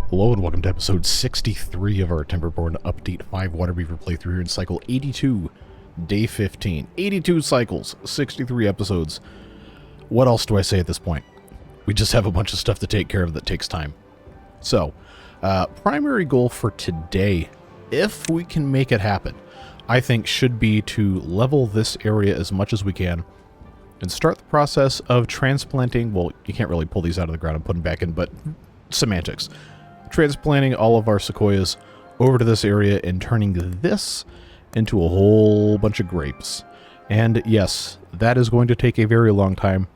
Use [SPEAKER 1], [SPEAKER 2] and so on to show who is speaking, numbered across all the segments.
[SPEAKER 1] Hello and welcome to episode 63 of our Timberborn Update 5 Waterbeaver playthrough here in cycle 82, day 15. 82 cycles, 63 episodes. What else do I say at this point? We just have a bunch of stuff to take care of that takes time. So, primary goal for today, if we can make it happen, I think should be to level this area as much as we can and start the process of transplanting, well, you can't really pull these out of the ground and put them back in, but semantics. Transplanting all of our sequoias over to this area and turning this into a whole bunch of grapes. And yes, that is going to take a very long time,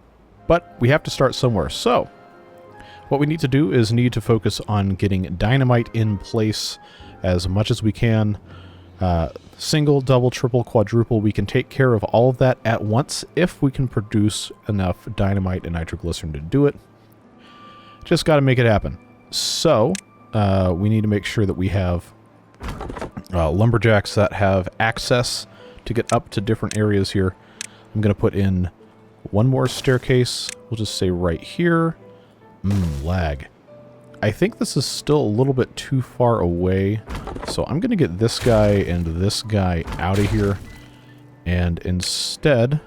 [SPEAKER 1] but we have to start somewhere. So, what we need to do is need to focus on getting dynamite in place as much as we can. Single, double, triple, quadruple, we can take care of all of that at once if we can produce enough dynamite and nitroglycerin to do it. Just got to make it happen. So, we need to make sure that we have lumberjacks that have access to get up to different areas here. I'm going to put in one more staircase. We'll just say right here. Lag. I think this is still a little bit too far away. So I'm going to get this guy and this guy out of here. And instead...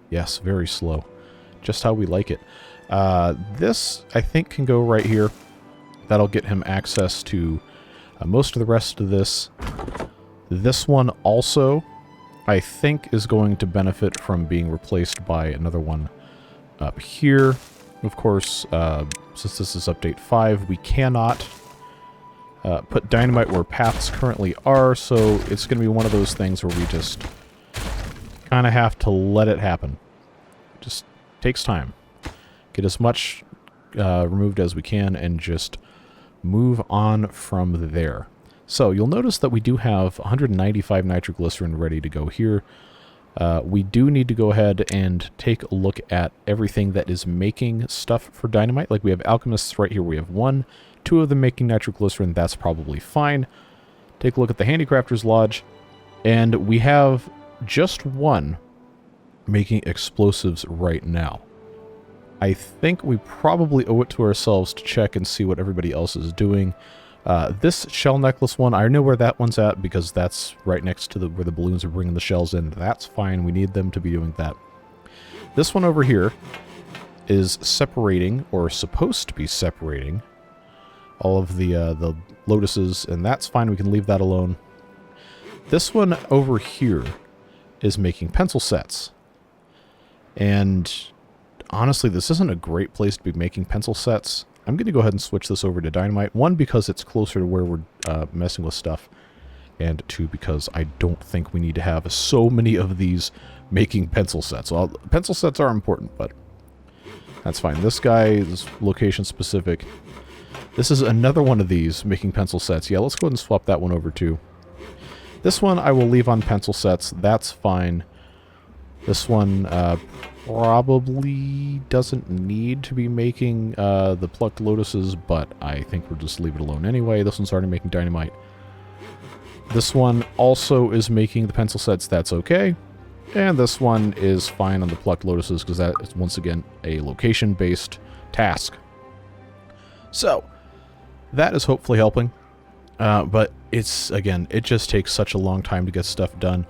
[SPEAKER 1] yes, very slow. Just how we like it. This, I think, can go right here. That'll get him access to most of the rest of this. This one also, I think, is going to benefit from being replaced by another one up here. Of course, since this is update 5, we cannot put dynamite where paths currently are, so it's going to be one of those things where we just kind of have to let it happen. Just takes time. Get as much removed as we can and just move on from there. So you'll notice that we do have 195 nitroglycerin ready to go here. We do need to go ahead and take a look at everything that is making stuff for dynamite. Like we have alchemists right here. We have 1, 2 of them making nitroglycerin. That's probably fine. Take a look at the handicrafter's lodge. And we have just 1 making explosives right now. I think we probably owe it to ourselves to check and see what everybody else is doing. This shell necklace one, I know where that one's at because that's right next to where the balloons are bringing the shells in. That's fine. We need them to be doing that. This one over here is separating, or supposed to be separating, all of the lotuses, and that's fine. We can leave that alone. This one over here is making pencil sets. And honestly, this isn't a great place to be making pencil sets. I'm going to go ahead and switch this over to dynamite. 1, because it's closer to where we're messing with stuff. And 2, because I don't think we need to have so many of these making pencil sets. Well, pencil sets are important, but that's fine. This guy is location specific. This is another one of these making pencil sets. Yeah, let's go ahead and swap that one over too. This one I will leave on pencil sets. That's fine. This one probably doesn't need to be making the plucked lotuses, but I think we'll just leave it alone anyway. This one's already making dynamite. This one also is making the pencil sets. That's okay. And this one is fine on the plucked lotuses because that is, once again, a location-based task. So, that is hopefully helping. But it's, again, it just takes such a long time to get stuff done.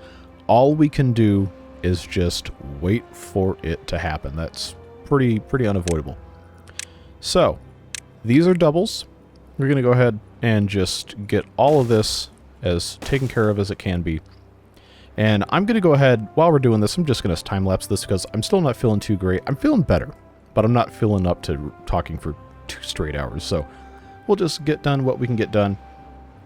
[SPEAKER 1] All we can do is just wait for it to happen. That's pretty unavoidable. So, these are doubles. We're going to go ahead and just get all of this as taken care of as it can be. And I'm going to go ahead, while we're doing this, I'm just going to time-lapse this because I'm still not feeling too great. I'm feeling better, but I'm not feeling up to talking for 2 straight hours. So, we'll just get done what we can get done.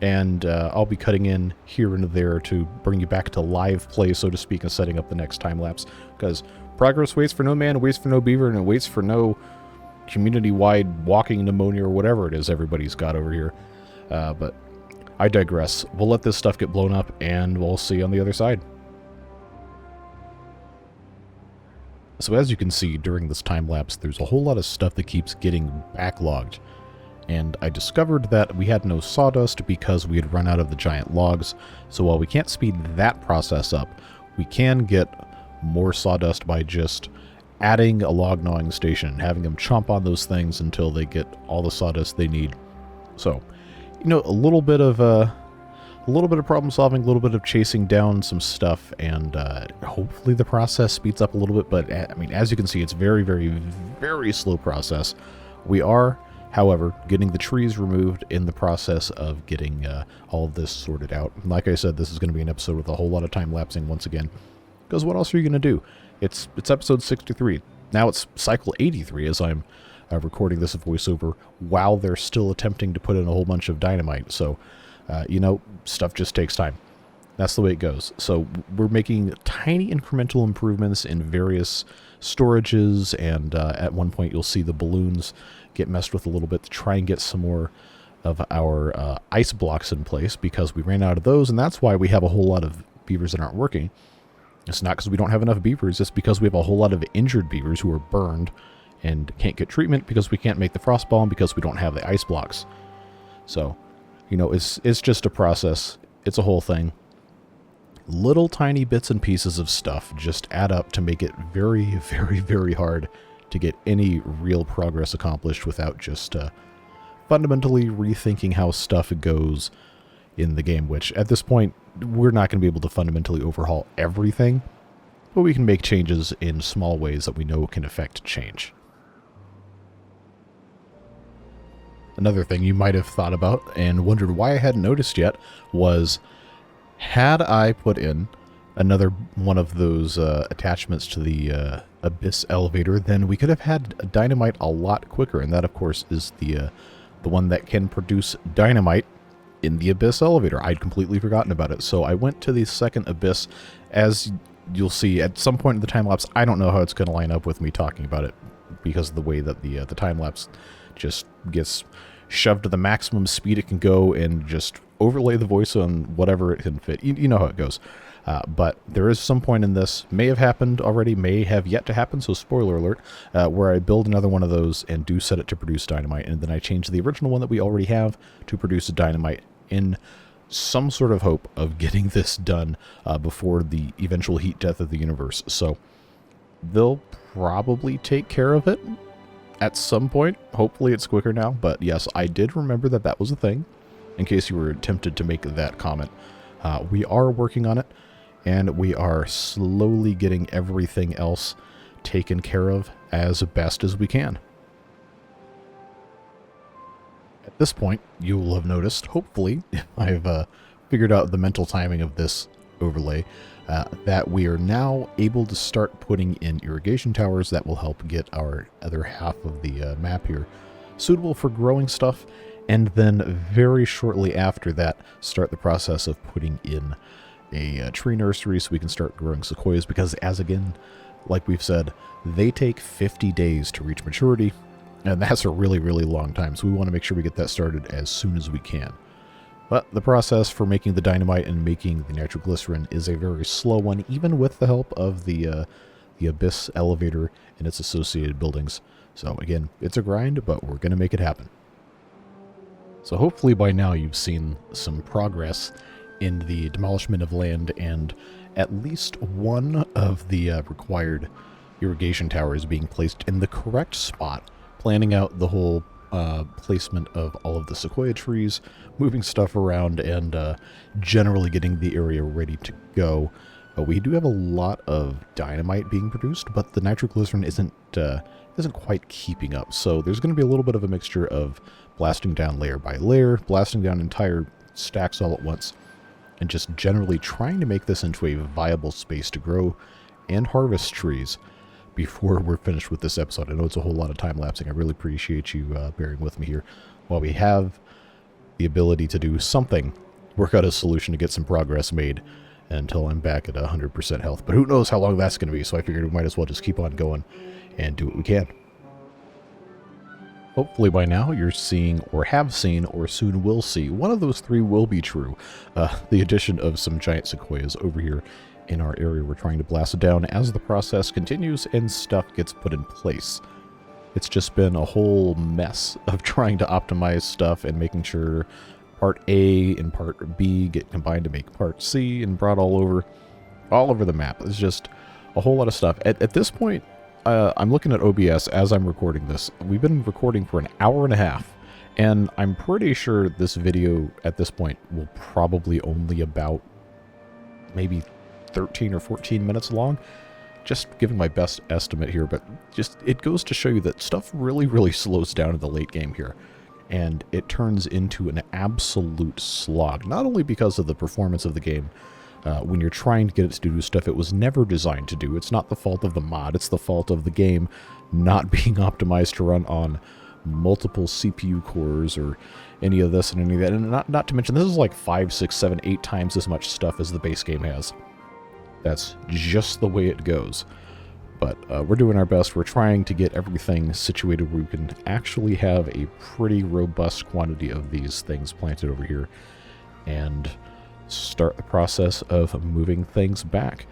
[SPEAKER 1] And I'll be cutting in here and there to bring you back to live play, so to speak, and setting up the next time-lapse. Because progress waits for no man, waits for no beaver, and it waits for no community-wide walking pneumonia or whatever it is everybody's got over here. But I digress. We'll let this stuff get blown up, and we'll see you on the other side. So as you can see, during this time-lapse, there's a whole lot of stuff that keeps getting backlogged. And I discovered that we had no sawdust because we had run out of the giant logs. So while we can't speed that process up, we can get more sawdust by just adding a log gnawing station and having them chomp on those things until they get all the sawdust they need. So, a little bit of problem solving, a little bit of chasing down some stuff, and hopefully the process speeds up a little bit. But I mean, as you can see, it's very, very, very slow process. We are, however, getting the trees removed in the process of getting all of this sorted out. And like I said, this is going to be an episode with a whole lot of time lapsing once again, because what else are you going to do? It's episode 63. Now it's cycle 83 as I'm recording this voiceover while they're still attempting to put in a whole bunch of dynamite. So, stuff just takes time. That's the way it goes. So we're making tiny incremental improvements in various storages, and at one point you'll see the balloons get messed with a little bit to try and get some more of our ice blocks in place, because we ran out of those, and that's why we have a whole lot of beavers that aren't working. It's not because we don't have enough beavers, it's because we have a whole lot of injured beavers who are burned and can't get treatment because we can't make the frostball and because we don't have the ice blocks. So, it's just a process. It's a whole thing. Little tiny bits and pieces of stuff just add up to make it very, very, very hard to get any real progress accomplished without just fundamentally rethinking how stuff goes in the game, which at this point, we're not going to be able to fundamentally overhaul everything, but we can make changes in small ways that we know can affect change. Another thing you might have thought about and wondered why I hadn't noticed yet was, had I put in another one of those attachments to the Abyss elevator, then we could have had dynamite a lot quicker, and that, of course, is the one that can produce dynamite in the Abyss elevator. I'd completely forgotten about it, so I went to the second Abyss. As you'll see at some point in the time-lapse, I don't know how it's going to line up with me talking about it, because of the way that the time-lapse just gets shoved to the maximum speed it can go and just overlay the voice on whatever it can fit. You know how it goes. But there is some point in this, may have happened already, may have yet to happen, so spoiler alert, where I build another one of those and do set it to produce dynamite, and then I change the original one that we already have to produce a dynamite in some sort of hope of getting this done before the eventual heat death of the universe. So they'll probably take care of it at some point. Hopefully it's quicker now, but yes, I did remember that that was a thing, in case you were tempted to make that comment. We are working on it, and we are slowly getting everything else taken care of as best as we can. At this point, you will have noticed, hopefully, if I've figured out the mental timing of this overlay, that we are now able to start putting in irrigation towers that will help get our other half of the map here suitable for growing stuff, and then very shortly after that, start the process of putting in a tree nursery so we can start growing sequoias, because as again, like we've said, they take 50 days to reach maturity, and that's a really, really long time, so we want to make sure we get that started as soon as we can. But the process for making the dynamite and making the nitroglycerin is a very slow one, even with the help of the Abyss elevator and its associated buildings. So again, it's a grind, but we're going to make it happen. So hopefully by now you've seen some progress in the demolishment of land, and at least one of the required irrigation towers being placed in the correct spot, planning out the whole placement of all of the sequoia trees, moving stuff around, and generally getting the area ready to go. We do have a lot of dynamite being produced, but the nitroglycerin isn't quite keeping up. So there's going to be a little bit of a mixture of blasting down layer by layer, blasting down entire stacks all at once, and just generally trying to make this into a viable space to grow and harvest trees before we're finished with this episode. I know it's a whole lot of time lapsing. I really appreciate you bearing with me here while we have the ability to do something, work out a solution to get some progress made until I'm back at 100% health. But who knows how long that's going to be, so I figured we might as well just keep on going and do what we can. Hopefully by now you're seeing, or have seen, or soon will see, one of those three will be true. The addition of some giant sequoias over here in our area we're trying to blast it down as the process continues and stuff gets put in place. It's just been a whole mess of trying to optimize stuff and making sure part A and part B get combined to make part C and brought all over the map. It's just a whole lot of stuff. At this point, I'm looking at OBS as I'm recording this. We've been recording for an hour and a half, and I'm pretty sure this video at this point will probably only about maybe 13 or 14 minutes long. Just giving my best estimate here, but just it goes to show you that stuff really slows down in the late game here, and it turns into an absolute slog, not only because of the performance of the game. When you're trying to get it to do stuff it was never designed to do. It's not the fault of the mod, it's the fault of the game not being optimized to run on multiple CPU cores or any of this and any of that. And not to mention, this is like 5, 6, 7, 8 times as much stuff as the base game has. That's just the way it goes. But we're doing our best. We're trying to get everything situated where we can actually have a pretty robust quantity of these things planted over here and start the process of moving things back.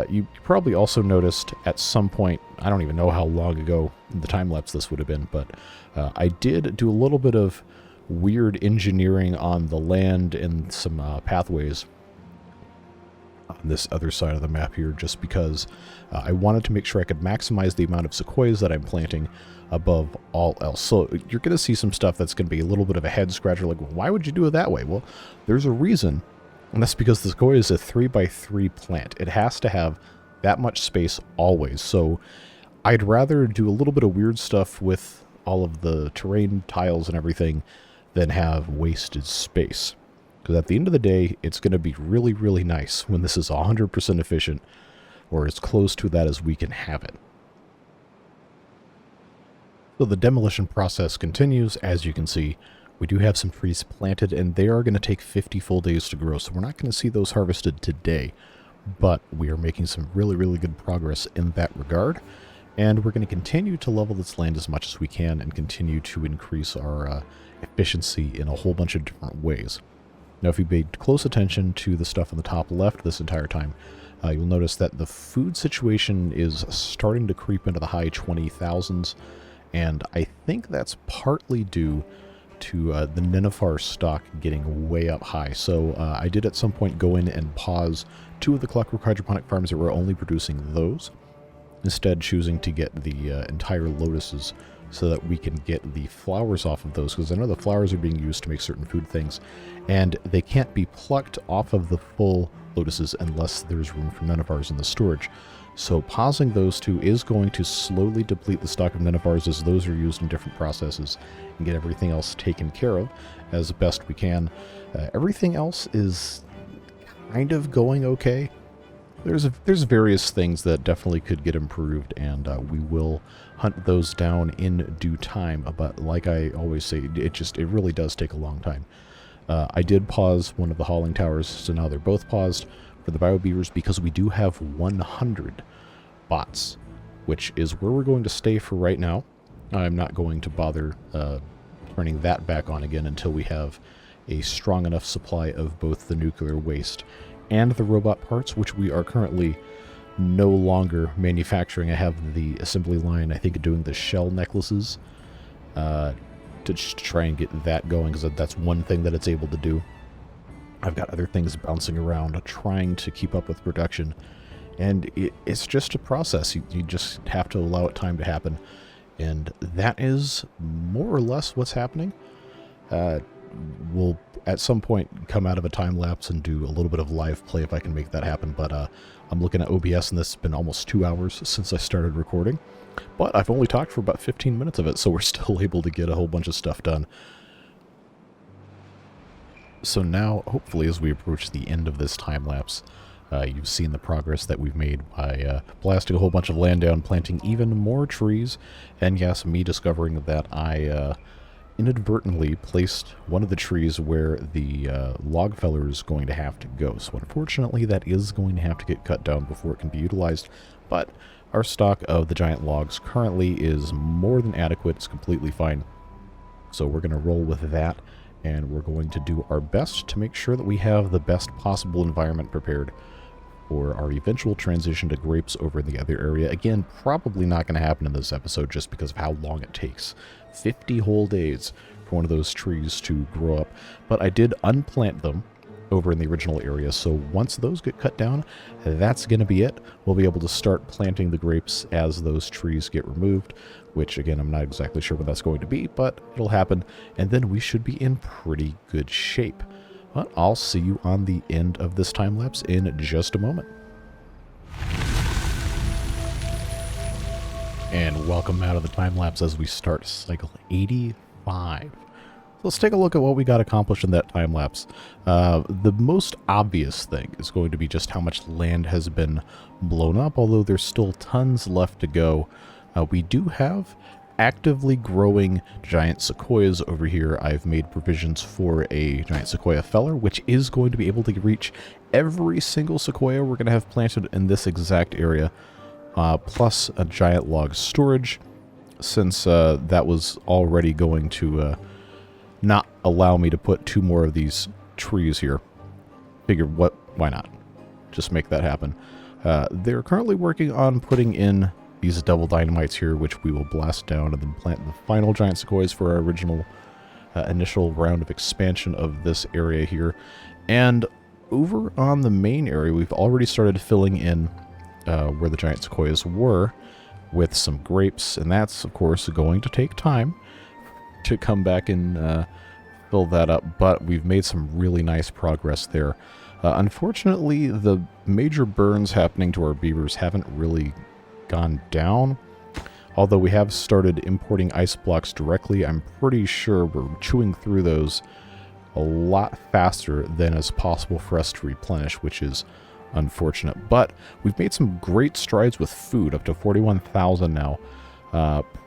[SPEAKER 1] You probably also noticed at some point, I don't even know how long ago in the time-lapse this would have been, but I did do a little bit of weird engineering on the land and some pathways on this other side of the map here, just because I wanted to make sure I could maximize the amount of sequoias that I'm planting above all else. So you're going to see some stuff that's going to be a little bit of a head scratcher, like, well, why would you do it that way? Well, there's a reason. And that's because the sequoia is a 3x3 plant. It has to have that much space always. So I'd rather do a little bit of weird stuff with all of the terrain tiles and everything than have wasted space. Because at the end of the day, it's going to be really nice when this is 100% efficient, or as close to that as we can have it. So the demolition process continues. As you can see, we do have some trees planted, and they are going to take 50 full days to grow, so we're not going to see those harvested today. But we are making some really good progress in that regard, and we're going to continue to level this land as much as we can and continue to increase our efficiency in a whole bunch of different ways. Now, if you paid close attention to the stuff on the top left this entire time, you'll notice that the food situation is starting to creep into the high 20,000s, and I think that's partly due to the Nenafar stock getting way up high. So I did at some point go in and pause 2 of the Clockwork hydroponic farms that were only producing those, instead choosing to get the entire lotuses so that we can get the flowers off of those, because I know the flowers are being used to make certain food things, and they can't be plucked off of the full lotuses unless there's room for Nenafars in the storage. So pausing those 2 is going to slowly deplete the stock of Nenafars as those are used in different processes and get everything else taken care of as best we can. Everything else is kind of going okay. There's various things that definitely could get improved, and we will hunt those down in due time. But like I always say, it really does take a long time. I did pause one of the hauling towers, so now they're both paused for the biobeavers, because we do have 100 bots, which is where we're going to stay for right now. I'm not going to bother turning that back on again until we have a strong enough supply of both the nuclear waste and the robot parts, which we are currently no longer manufacturing. I have the assembly line, I think, doing the shell necklaces to just try and get that going, because that's one thing that it's able to do. I've got other things bouncing around trying to keep up with production, and it's just a process. You just have to allow it time to happen, and that is more or less what's happening. We'll at some point come out of a time lapse and do a little bit of live play if I can make that happen, but I'm looking at OBS, and this has been almost 2 hours since I started recording, but I've only talked for about 15 minutes of it, so we're still able to get a whole bunch of stuff done. So now, hopefully, as we approach the end of this time-lapse, you've seen the progress that we've made by blasting a whole bunch of land down, planting even more trees, and yes, me discovering that I inadvertently placed one of the trees where the log feller is going to have to go. So unfortunately, that is going to have to get cut down before it can be utilized, but our stock of the giant logs currently is more than adequate. It's completely fine. So we're going to roll with that, and we're going to do our best to make sure that we have the best possible environment prepared for our eventual transition to grapes over in the other area. Again, probably not going to happen in this episode just because of how long it takes. 50 whole days for one of those trees to grow up. But I did unplant them over in the original area. So once those get cut down, that's going to be it. We'll be able to start planting the grapes as those trees get removed, which again, I'm not exactly sure what that's going to be, but it'll happen. And then we should be in pretty good shape. But I'll see you on the end of this time lapse in just a moment. And welcome out of the time lapse as we start cycle 85. Let's take a look at what we got accomplished in that time lapse. The most obvious thing is going to be just how much land has been blown up, although there's still tons left to go. We do have actively growing giant sequoias over here. I've made provisions for a giant sequoia feller, which is going to be able to reach every single sequoia we're going to have planted in this exact area, plus a giant log storage, since that was already going to not allow me to put 2 more of these trees here. Figured, why not? Just make that happen. They're currently working on putting in these double dynamites here, which we will blast down and then plant the final giant sequoias for our original initial round of expansion of this area here. And over on the main area, we've already started filling in where the giant sequoias were with some grapes, and that's, of course, going to take time to come back and fill that up, but we've made some really nice progress there. Unfortunately, the major burns happening to our beavers haven't really gone down, although we have started importing ice blocks directly. I'm pretty sure we're chewing through those a lot faster than is possible for us to replenish, which is unfortunate. But we've made some great strides with food, up to 41,000 now.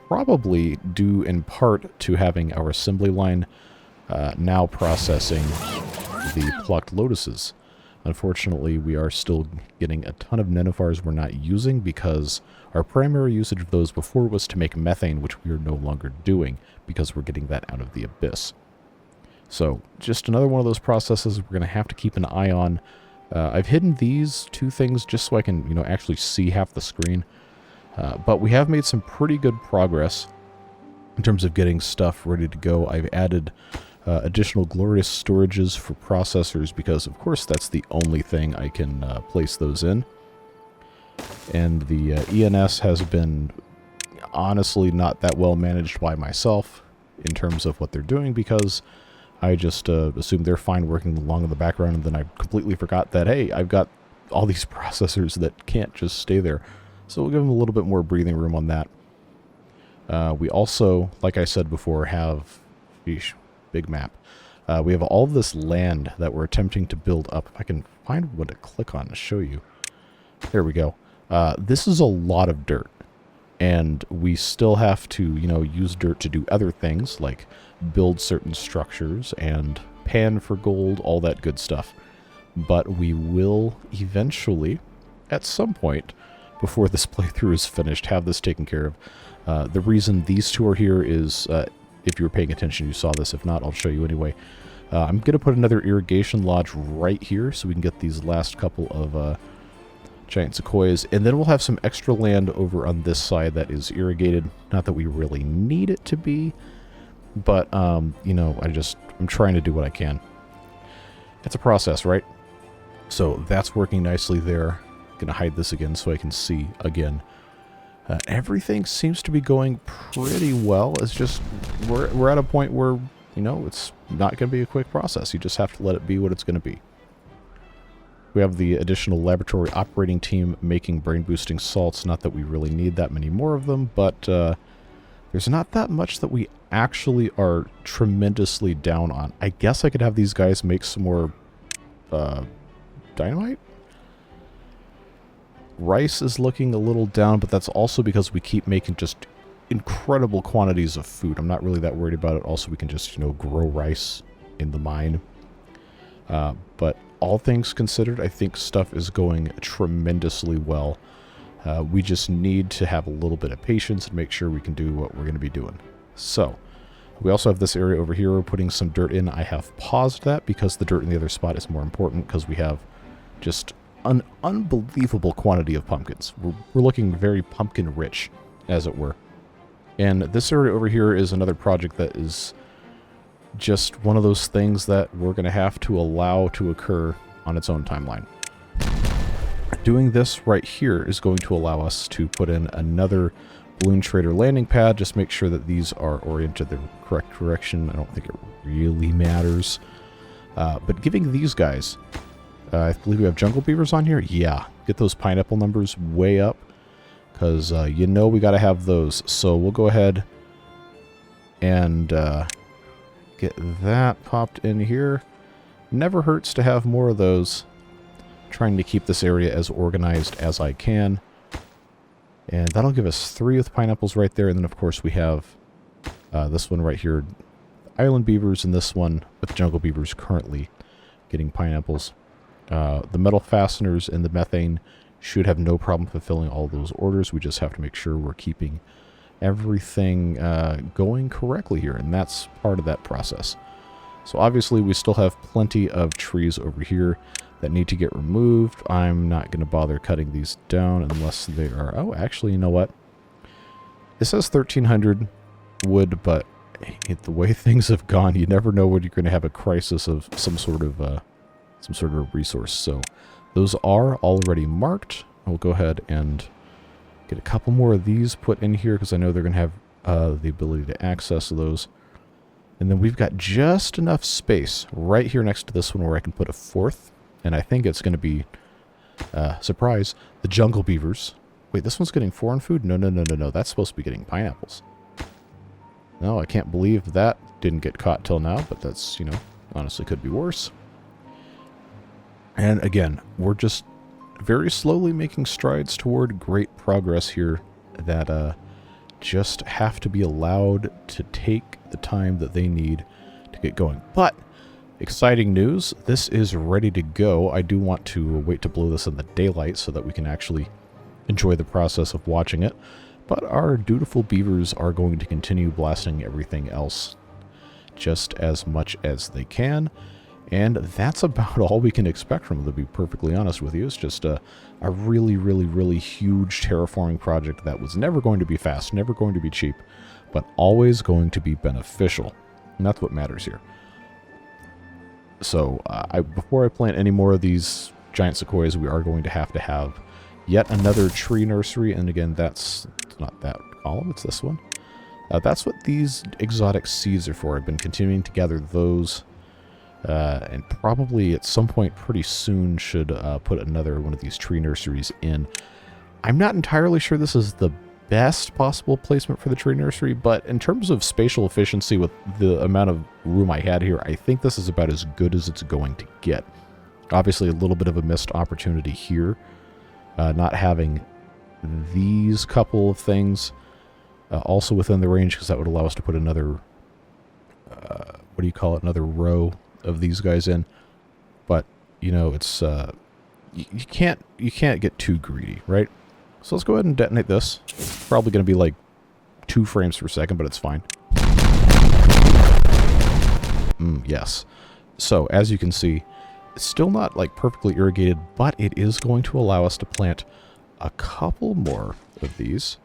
[SPEAKER 1] Probably due in part to having our assembly line now processing the plucked lotuses. Unfortunately, we are still getting a ton of nenufars we're not using because our primary usage of those before was to make methane, which we are no longer doing because we're getting that out of the abyss. So just another one of those processes we're going to have to keep an eye on. I've hidden these 2 things just so I can, actually see half the screen. But we have made some pretty good progress in terms of getting stuff ready to go. I've added additional glorious storages for processors because, of course, that's the only thing I can place those in. And the ENS has been honestly not that well managed by myself in terms of what they're doing because I just assumed they're fine working along in the background, and then I completely forgot that, hey, I've got all these processors that can't just stay there. So we'll give them a little bit more breathing room on that. We also, like I said before, have... big map. We have all this land that we're attempting to build up. If I can find what to click on to show you. There we go. This is a lot of dirt. And we still have to, use dirt to do other things, like build certain structures and pan for gold, all that good stuff. But we will eventually, at some point, before this playthrough is finished, have this taken care of. The reason these 2 are here is, if you were paying attention, you saw this. If not, I'll show you anyway. I'm going to put another irrigation lodge right here so we can get these last couple of giant sequoias. And then we'll have some extra land over on this side that is irrigated. Not that we really need it to be, but, I'm trying to do what I can. It's a process, right? So that's working nicely there. Going to hide this again so I can see again. Everything seems to be going pretty well. It's just we're at a point where, it's not going to be a quick process. You just have to let it be what it's going to be. We have the additional laboratory operating team making brain-boosting salts. Not that we really need that many more of them, but there's not that much that we actually are tremendously down on. I guess I could have these guys make some more dynamite? Rice is looking a little down, but that's also because we keep making just incredible quantities of food. I'm not really that worried about it. Also, we can just, grow rice in the mine. But all things considered, I think stuff is going tremendously well. We just need to have a little bit of patience and make sure we can do what we're going to be doing. So, we also have this area over here we're putting some dirt in. I have paused that because the dirt in the other spot is more important because we have just an unbelievable quantity of pumpkins. We're looking very pumpkin rich, as it were. And this area over here is another project that is just one of those things that we're going to have to allow to occur on its own timeline. Doing this right here is going to allow us to put in another balloon trader landing pad. Just make sure that these are oriented the correct direction. I don't think it really matters. But giving these guys, I believe we have jungle beavers on here. Yeah, get those pineapple numbers way up, because you know we got to have those. So we'll go ahead and get that popped in here. Never hurts to have more of those. Trying to keep this area as organized as I can. And that'll give us 3 with pineapples right there. And then, of course, we have this one right here, island beavers, and this one with jungle beavers currently getting pineapples. The metal fasteners and the methane should have no problem fulfilling all those orders. We just have to make sure we're keeping everything going correctly here, and that's part of that process. So obviously we still have plenty of trees over here that need to get removed. I'm not going to bother cutting these down unless they are... Oh, actually, you know what? It says 1,300 wood, but the way things have gone, you never know when you're going to have a crisis of some sort of resource. So those are already marked. I'll go ahead and get a couple more of these put in here because I know they're going to have the ability to access those. And then we've got just enough space right here next to this one where I can put a 4th. And I think it's going to be, surprise, the jungle beavers. Wait, this one's getting foreign food? No. That's supposed to be getting pineapples. No, I can't believe that didn't get caught till now, but that's, you know, honestly could be worse. And again, we're just very slowly making strides toward great progress here that just have to be allowed to take the time that they need to get going. But exciting news, this is ready to go. I do want to wait to blow this in the daylight so that we can actually enjoy the process of watching it. But our dutiful beavers are going to continue blasting everything else just as much as they can. And that's about all we can expect from them, to be perfectly honest with you. It's just a really, really, really huge terraforming project that was never going to be fast, never going to be cheap, but always going to be beneficial. And that's what matters here. So before I plant any more of these giant sequoias, we are going to have yet another tree nursery. And again, it's not that column, it's this one. That's what these exotic seeds are for. I've been continuing to gather those. And probably at some point pretty soon should put another one of these tree nurseries in. I'm not entirely sure this is the best possible placement for the tree nursery, but in terms of spatial efficiency with the amount of room I had here, I think this is about as good as it's going to get. Obviously a little bit of a missed opportunity here, not having these couple of things also within the range, because that would allow us to put another, another row of these guys in. But you know, it's you can't get too greedy, right? So let's go ahead and detonate this. Probably going to be like 2 frames per second, but it's fine. Yes. So as you can see, it's still not like perfectly irrigated, but it is going to allow us to plant a couple more of these.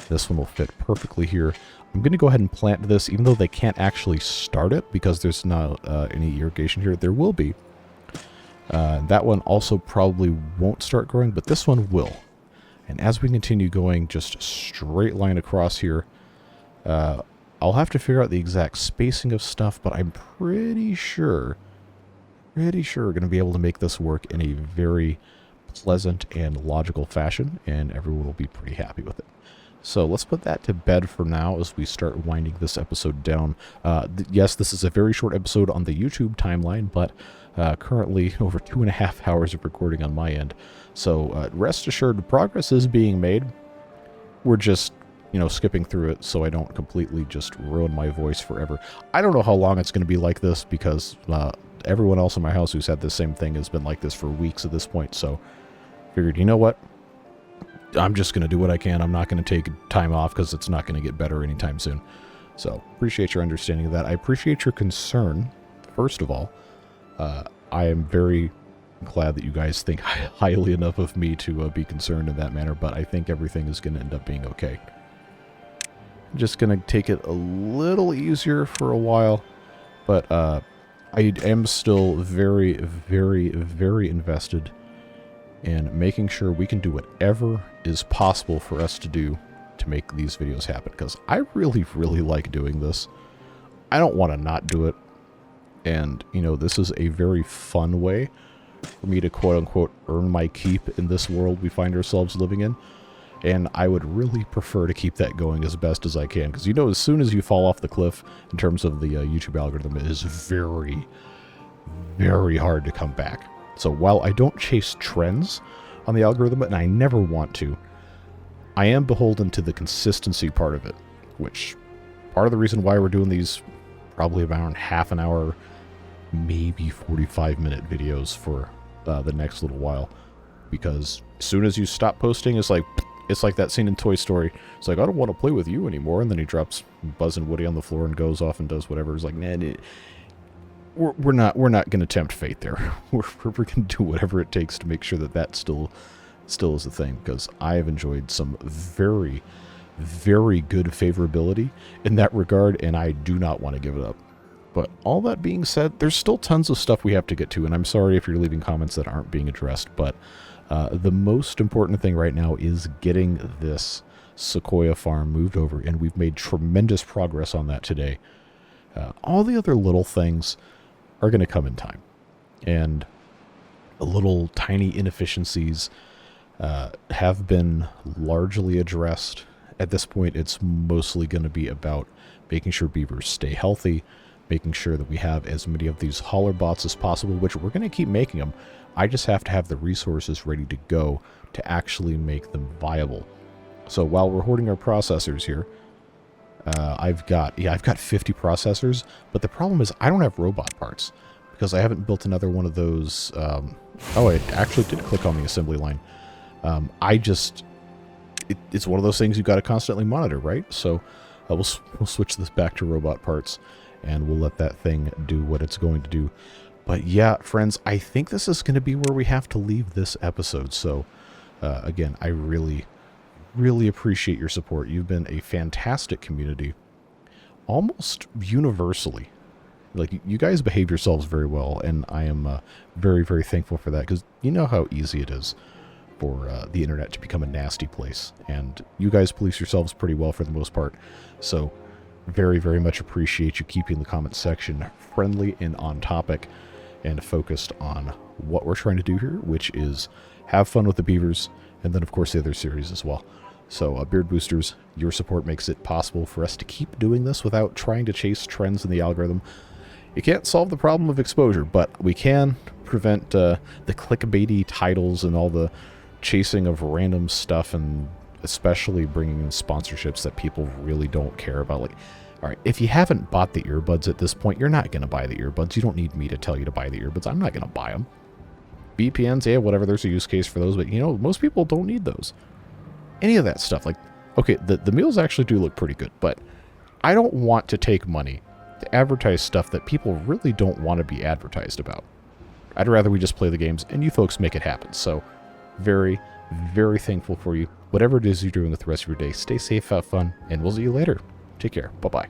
[SPEAKER 1] This one will fit perfectly here. I'm going to go ahead and plant this, even though they can't actually start it because there's not any irrigation here. There will be. That one also probably won't start growing, but this one will. And as we continue going just a straight line across here, I'll have to figure out the exact spacing of stuff, but I'm pretty sure we're going to be able to make this work in a very pleasant and logical fashion, and everyone will be pretty happy with it. So let's put that to bed for now as we start winding this episode down. Yes, this is a very short episode on the YouTube timeline, but currently over 2.5 hours of recording on my end. So rest assured, progress is being made. We're just, you know, skipping through it so I don't completely just ruin my voice forever. I don't know how long it's going to be like this because everyone else in my house who's had the same thing has been like this for weeks at this point. So figured, you know what? I'm just going to do what I can. I'm not going to take time off because it's not going to get better anytime soon. So appreciate your understanding of that. I appreciate your concern, first of all. I am very glad that you guys think highly enough of me to be concerned in that manner, but I think everything is going to end up being okay. I'm just going to take it a little easier for a while But I am still very, very, very invested in making sure we can do whatever is possible for us to do to make these videos happen. Because I really, really like doing this. I don't want to not do it. And, you know, this is a very fun way for me to quote-unquote earn my keep in this world we find ourselves living in. And I would really prefer to keep that going as best as I can. Because, you know, as soon as you fall off the cliff in terms of the YouTube algorithm, it is very, very hard to come back. So while I don't chase trends on the algorithm, and I never want to, I am beholden to the consistency part of it. Which, part of the reason why we're doing these probably around half an hour, maybe 45-minute videos for the next little while. Because as soon as you stop posting, it's like that scene in Toy Story. It's like, I don't want to play with you anymore. And then he drops Buzz and Woody on the floor and goes off and does whatever. It's like, nah, we're not going to tempt fate there. We're going to do whatever it takes to make sure that still is a thing. Because I have enjoyed some very, very good favorability in that regard, and I do not want to give it up. But all that being said, there's still tons of stuff we have to get to, and I'm sorry if you're leaving comments that aren't being addressed, but the most important thing right now is getting this sequoia farm moved over, and we've made tremendous progress on that today. All the other little things are going to come in time, and the little tiny inefficiencies have been largely addressed. At this point, it's mostly going to be about making sure beavers stay healthy, making sure that we have as many of these hauler bots as possible, which we're going to keep making them. I just have to have the resources ready to go to actually make them viable. So while we're hoarding our processors here, I've got 50 processors, but the problem is I don't have robot parts because I haven't built another one of those. Oh, I actually did click on the assembly line. It's one of those things you've got to constantly monitor, right? So we'll switch this back to robot parts, and we'll let that thing do what it's going to do. But yeah, friends, I think this is going to be where we have to leave this episode. So again, I really, really appreciate your support. You've been a fantastic community, almost universally. Like, you guys behave yourselves very well, and I am very, very thankful for that, because you know how easy it is for the internet to become a nasty place, and you guys police yourselves pretty well for the most part. So very, very much appreciate you keeping the comment section friendly and on topic and focused on what we're trying to do here, which is have fun with the beavers, and then of course the other series as well. So Beard Boosters, your support makes it possible for us to keep doing this without trying to chase trends in the algorithm. You can't solve the problem of exposure, but we can prevent the clickbaity titles and all the chasing of random stuff, and especially bringing in sponsorships that people really don't care about. Like, all right, if you haven't bought the earbuds at this point, you're not going to buy the earbuds. You don't need me to tell you to buy the earbuds. I'm not going to buy them. VPNs, yeah, whatever, there's a use case for those, but you know, most people don't need those. Any of that stuff. Like, okay, the meals actually do look pretty good, but I don't want to take money to advertise stuff that people really don't want to be advertised about. I'd rather we just play the games and you folks make it happen. So very, very thankful for you. Whatever it is you're doing with the rest of your day, stay safe, have fun, and we'll see you later. Take care. Bye-bye.